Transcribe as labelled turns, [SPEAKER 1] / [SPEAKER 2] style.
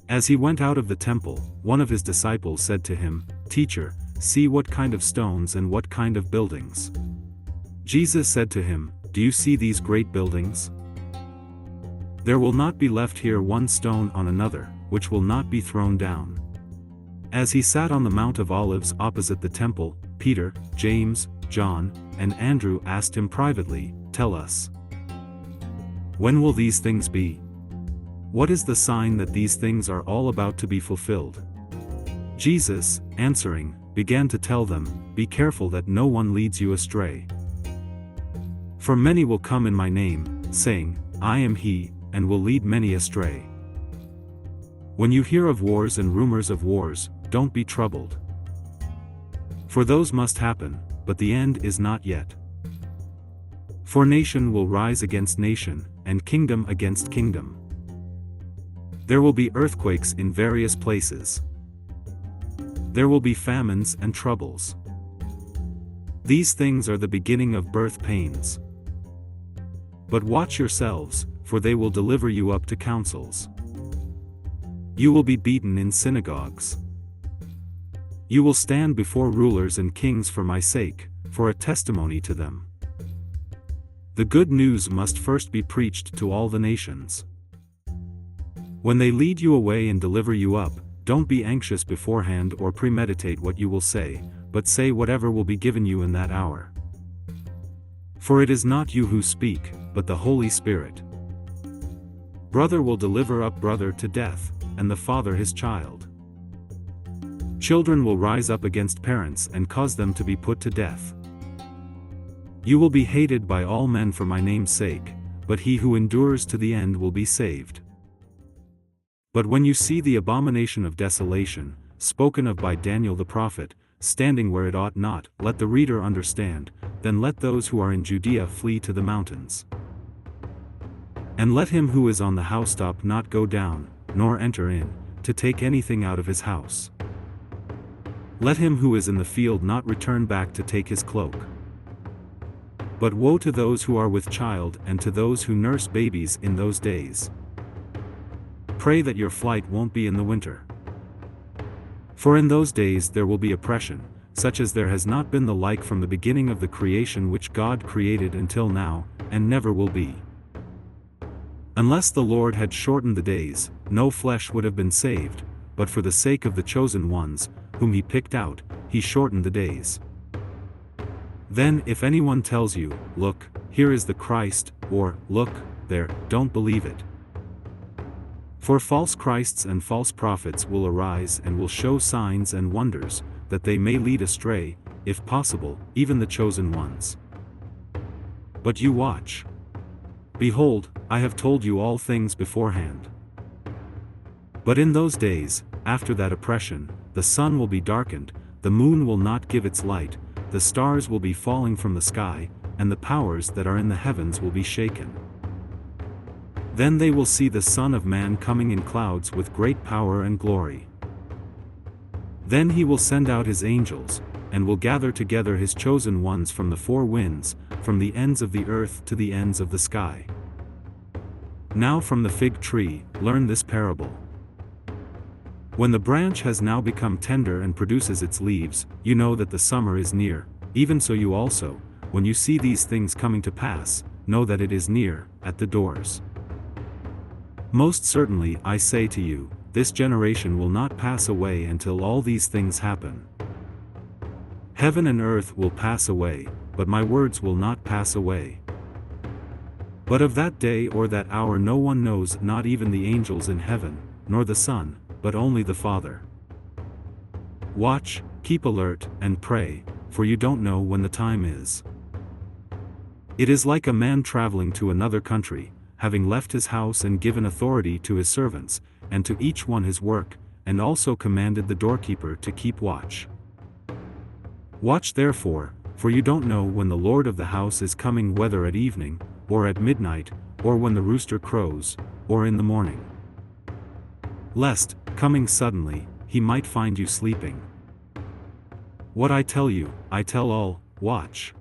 [SPEAKER 1] As he went out of the temple, one of his disciples said to him, "Teacher, see what kind of stones and what kind of buildings." Jesus said to him, "Do you see these great buildings? There will not be left here one stone on another, which will not be thrown down." As he sat on the Mount of Olives opposite the temple, Peter, James, John, and Andrew asked him privately, "Tell us, when will these things be? What is the sign that these things are all about to be fulfilled?" Jesus, answering, began to tell them, "Be careful that no one leads you astray. For many will come in my name, saying, 'I am he,' and will lead many astray. When you hear of wars and rumors of wars, don't be troubled. For those must happen, but the end is not yet. For nation will rise against nation, and kingdom against kingdom. There will be earthquakes in various places. There will be famines and troubles. These things are the beginning of birth pains. But watch yourselves, for they will deliver you up to councils. You will be beaten in synagogues. You will stand before rulers and kings for my sake, for a testimony to them. The good news must first be preached to all the nations. When they lead you away and deliver you up, don't be anxious beforehand or premeditate what you will say, but say whatever will be given you in that hour. For it is not you who speak, but the Holy Spirit. Brother will deliver up brother to death, and the father his child. Children will rise up against parents and cause them to be put to death. You will be hated by all men for my name's sake, but he who endures to the end will be saved. But when you see the abomination of desolation, spoken of by Daniel the prophet, standing where it ought not, let the reader understand, then let those who are in Judea flee to the mountains. And let him who is on the housetop not go down, nor enter in, to take anything out of his house. Let him who is in the field not return back to take his cloak. But woe to those who are with child and to those who nurse babies in those days. Pray that your flight won't be in the winter. For in those days there will be oppression, such as there has not been the like from the beginning of the creation which God created until now, and never will be. Unless the Lord had shortened the days, no flesh would have been saved, but for the sake of the chosen ones, whom he picked out, he shortened the days. Then if anyone tells you, 'Look, here is the Christ,' or 'Look, there,' don't believe it. For false Christs and false prophets will arise and will show signs and wonders, that they may lead astray, if possible, even the chosen ones. But you watch. Behold, I have told you all things beforehand. But in those days, after that oppression, the sun will be darkened, the moon will not give its light, the stars will be falling from the sky, and the powers that are in the heavens will be shaken. Then they will see the Son of Man coming in clouds with great power and glory. Then he will send out his angels, and will gather together his chosen ones from the four winds, from the ends of the earth to the ends of the sky. Now from the fig tree, learn this parable. When the branch has now become tender and produces its leaves, you know that the summer is near. Even so you also, when you see these things coming to pass, know that it is near, at the doors. Most certainly I say to you, this generation will not pass away until all these things happen. Heaven and earth will pass away, but my words will not pass away. But of that day or that hour no one knows, not even the angels in heaven, nor the Son, but only the Father. Watch, keep alert, and pray, for you don't know when the time is. It is like a man traveling to another country, having left his house and given authority to his servants, and to each one his work, and also commanded the doorkeeper to keep watch. Watch therefore, for you don't know when the Lord of the house is coming, whether at evening, or at midnight, or when the rooster crows, or in the morning. Lest, coming suddenly, he might find you sleeping. What I tell you, I tell all, watch.